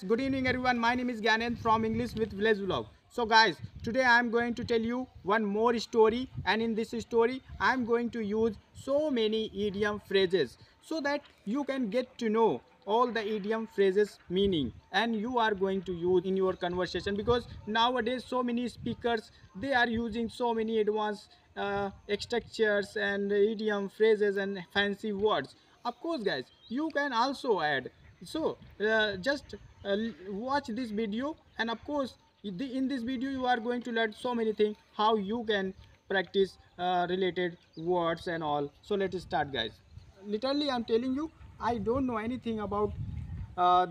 Good evening everyone, my name is Gyanendra from English with Village Vlog. So guys, today I am going to tell you one more story, and in this story I am going to use so many idiom phrases so that you can get to know all the idiom phrases meaning, and you are going to use in your conversation, because nowadays so many speakers, they are using so many advanced structures and idiom phrases and fancy words. Of course guys, you can also add. So just watch this video, and of course in this video you are going to learn so many things how you can practice related words and all. So let's start guys. Literally I'm telling you, I don't know anything about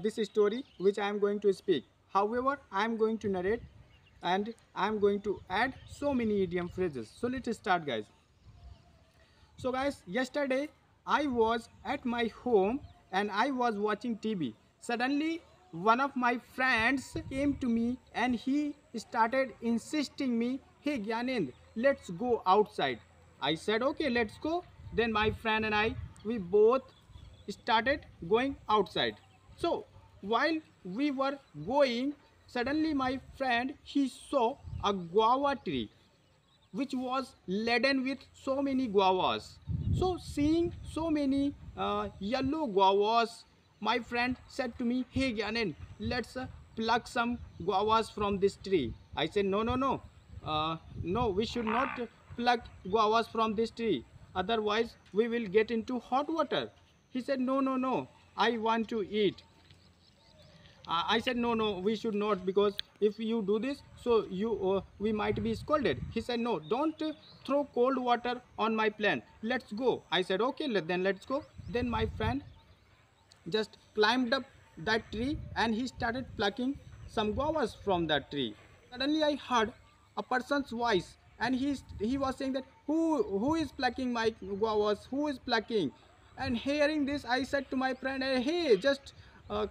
this story which I am going to speak. However, I am going to narrate, and I am going to add so many idiom phrases. So let's start guys. So guys, yesterday I was at my home and I was watching TV. Suddenly one of my friends came to me and he started insisting me, "Hey Gyanend, let's go outside." I said, "Okay, let's go." Then my friend and I, we both started going outside. So while we were going, suddenly my friend, he saw a guava tree which was laden with so many guavas. So seeing so many yellow guavas, my friend said to me, "Hey Gyanen, let's pluck some guavas from this tree." I said, "No, no, no. No, we should not pluck guavas from this tree. Otherwise, we will get into hot water." He said, "No, no, no. I want to eat." I said, "No, no, we should not, because if you do this, so we might be scolded." He said, "No, don't throw cold water on my plant. Let's go." I said, "Okay, then let's go." Then my friend just climbed up that tree and he started plucking some guavas from that tree. Suddenly I heard a person's voice, and he was saying that, who is plucking my guavas? Who is plucking?" And hearing this, I said to my friend, "Hey, just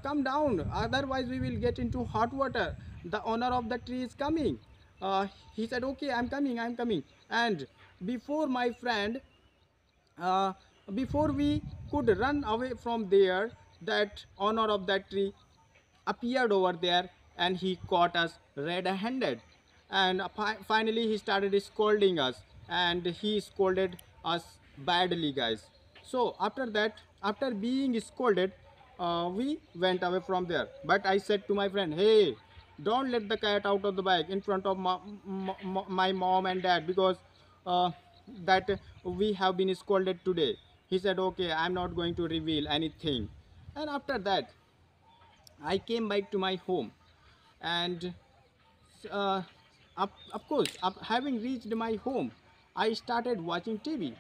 come down, otherwise we will get into hot water. The owner of the tree is coming." He said, "Okay, I'm coming." And before my friend uh, before we could run away from there, that owner of that tree appeared over there, and he caught us red-handed. And finally he started scolding us, and he scolded us badly guys. So after that, after being scolded, we went away from there. But I said to my friend, "Hey, don't let the cat out of the bag in front of my mom and dad, because that we have been scolded today." He said, "Okay, I'm not going to reveal anything." And after that, I came back to my home, and uh, of course, having reached my home, I started watching TV.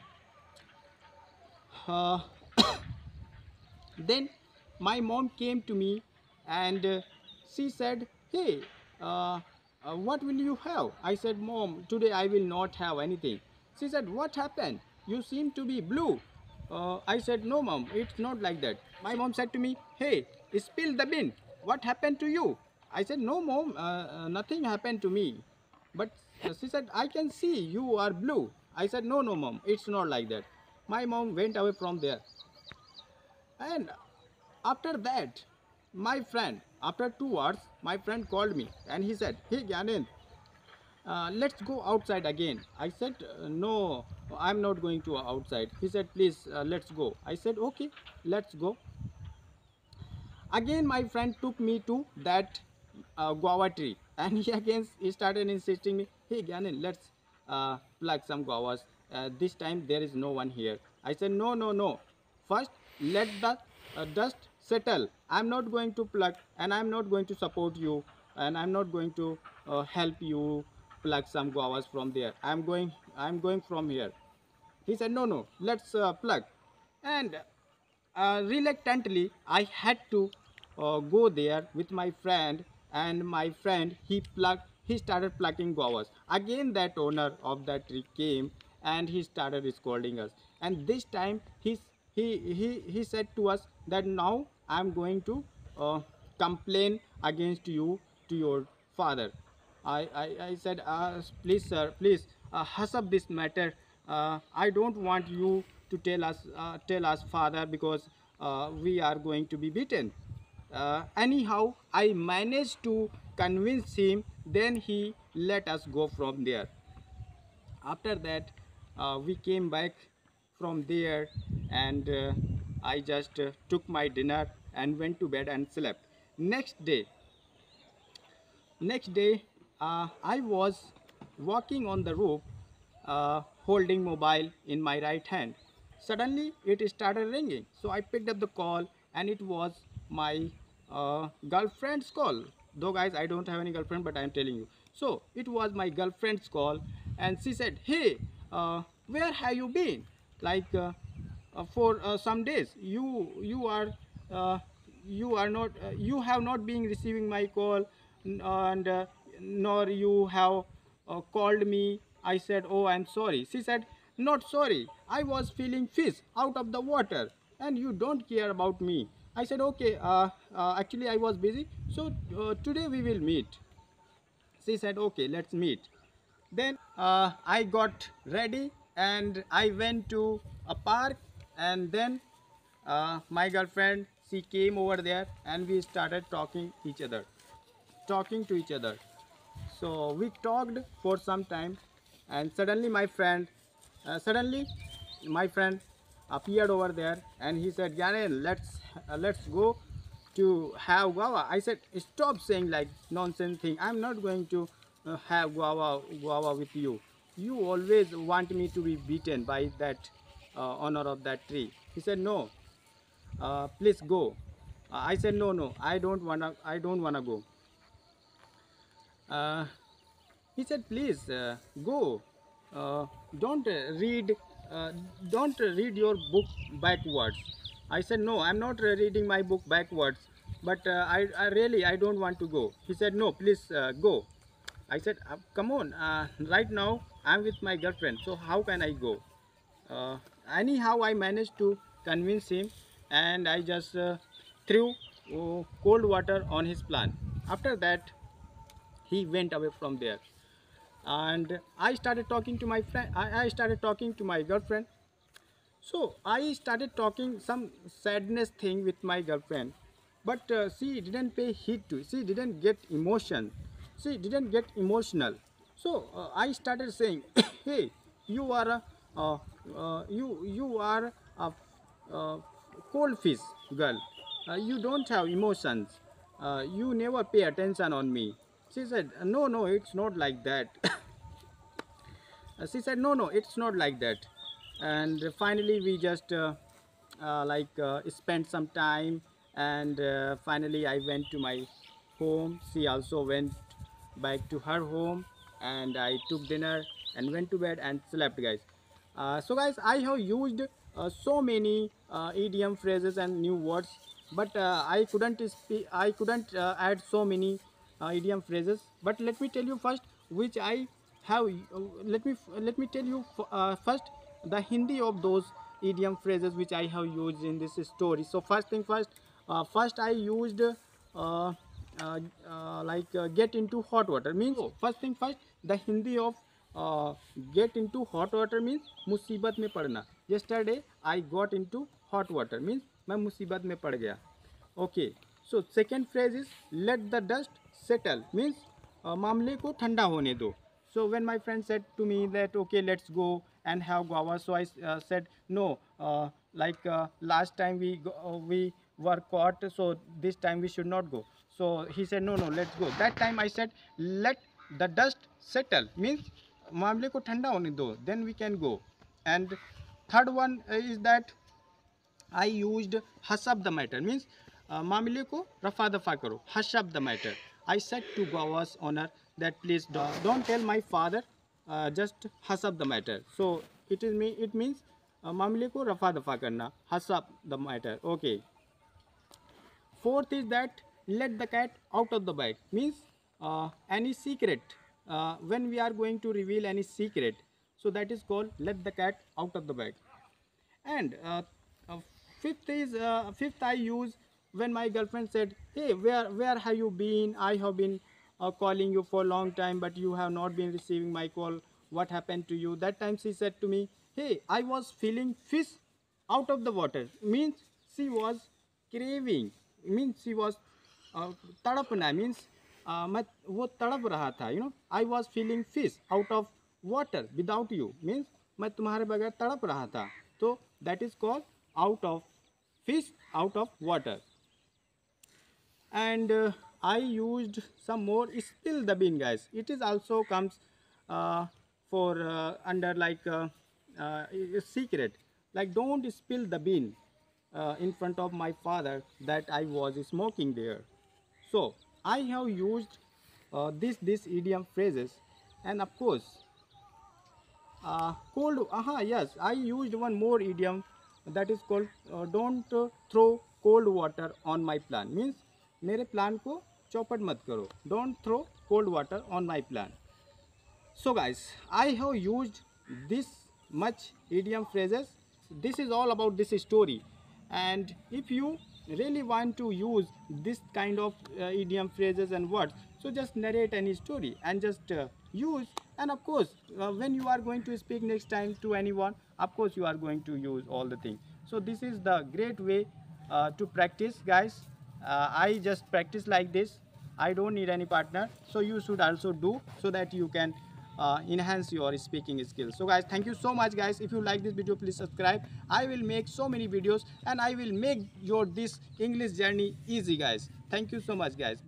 Uh, then my mom came to me, and she said, "Hey, uh, what will you have?" I said, "Mom, today I will not have anything." She said, "What happened? You seem to be blue." I said, "No, Mom, it's not like that." My mom said to me, "Hey, spill the bean. What happened to you?" I said, "No, Mom, nothing happened to me." But she said, "I can see you are blue." I said, "No, no, Mom, it's not like that." My mom went away from there. And after that, my friend, after 2 hours, my friend called me and he said, "Hey Gyanend, let's go outside again." I said, "No, I'm not going to outside." He said, "Please, let's go." I said, "Okay, let's go." Again, my friend took me to that guava tree, and he again he started insisting me, "Hey Gyanend, let's pluck some guavas. This time there is no one here." I said, "No, no, no. First, let the dust settle. I'm not going to pluck, and I'm not going to support you, and I'm not going to help you pluck some guavas from there. I'm going from here." He said, "No, no, let's plug." And reluctantly, I had to go there with my friend, and my friend, he started plucking guavas. Again, that owner of that tree came, and he started scolding us. And this time, he said to us that, "Now I'm going to complain against you to your father." I said, "Please, sir, please hush up this matter. I don't want you to tell us, father, because we are going to be beaten." anyhow I managed to convince him. Then he let us go from there. After that, we came back from there, and I just took my dinner and went to bed and slept. Next day next day I was walking on the roof, holding mobile in my right hand. Suddenly it started ringing, so I picked up the call, and it was my girlfriend's call. Though guys, I don't have any girlfriend, but I am telling you. So it was my girlfriend's call, and she said, hey, where have you been? Like, for some days uh, you are not you have not been receiving my call, and nor you have called me. I said, oh, I'm sorry. She said, not sorry, I was feeling fish out of the water, and you don't care about me. I said, okay, actually I was busy, so today we will meet. She said, okay, let's meet. Then I got ready and I went to a park, and then my girlfriend, she came over there, and we started talking to each other. So we talked for some time, and suddenly my friend appeared over there, and he said, Garen, let's go to have guava. I said, stop saying like nonsense thing. I'm not going to have guava with you. You always want me to be beaten by that owner of that tree. He said, no, please go. I said, no, I don't wanna go. uh, he said, please go. uh, don't read uh, don't read your book backwards. I said, no, I'm not reading my book backwards, but I really I don't want to go. He said, no, please go. I said, come on, right now I'm with my girlfriend, so how can I go? uh, Anyhow I managed to convince him, and I just threw cold water on his plant. After that, he went away from there, and I started talking to my friend. I started talking to my girlfriend. So I started talking some sadness thing with my girlfriend, but she didn't pay heed to. She didn't get emotion. She didn't get emotional. So I started saying, "Hey, you are a you are a cold fish girl. You don't have emotions. You never pay attention on me." She said, no, it's not like that." She said, no, it's not like that. And finally we just spent some time, and finally I went to my home. She also went back to her home, and I took dinner and went to bed and slept, guys. So guys, I have used so many idiom phrases and new words, but I couldn't add so many idiom phrases. But let me tell you first which I have. Let me tell you first the Hindi of those idiom phrases which I have used in this story. So first thing first, first I used get into hot water means. So first thing first, the Hindi of uh, get into hot water means मुसीबत में पड़ना. Yesterday I got into hot water means मैं मुसीबत में पड़ गया. Okay. So second phrase is let the dust settle means मामले को ठंडा होने दो. So when my friend said to me that okay, let's go and have guava, so I said no. Last time we were caught, so this time we should not go. So he said, no, let's go. That time I said, let the dust settle means मामले को ठंडा होने दो, then we can go. And third one is that I used hush up the matter means मामले को रफा दफा करो. Hush up the matter. I said to Guava's owner that please don't tell my father, just hush up the matter. So it means मामले को रफा दफा करना. Hush up the matter. Okay. Fourth is that let the cat out of the bag means any secret, when we are going to reveal any secret, so that is called let the cat out of the bag. And uh, fifth I use when my girlfriend said, hey, where have you been? I have been calling you for a long time, but you have not been receiving my call. What happened to you? That time she said to me, hey, I was feeling fish out of the water means she was craving, means she was तड़पना means मैं वो तड़प रहा था, you know, I was feeling fish out of water without you, means मैं तुम्हारे बगैर तड़प रहा था, तो that is called out of fish out of water. And I used some more spill the bean, guys. It is also comes for under like a secret, like don't spill the bean in front of my father that I was smoking there. So I have used this idiom phrases. And of course cold, yes, I used one more idiom that is called don't throw cold water on my plan, means मेरे plan को चौपट मत करो, don't throw cold water on my plan. So guys, I have used this much idiom phrases. This is all about this story, and if you really want to use this kind of idiom phrases and words, so just narrate any story and just use. And of course when you are going to speak next time to anyone, of course you are going to use all the things. So this is the great way to practice, guys. I just practice like this. I don't need any partner, so you should also do, so that you can enhance your speaking skills. So guys, thank you so much, guys. If you like this video, please subscribe. I will make so many videos and I will make your this English journey easy, guys. Thank you so much, guys.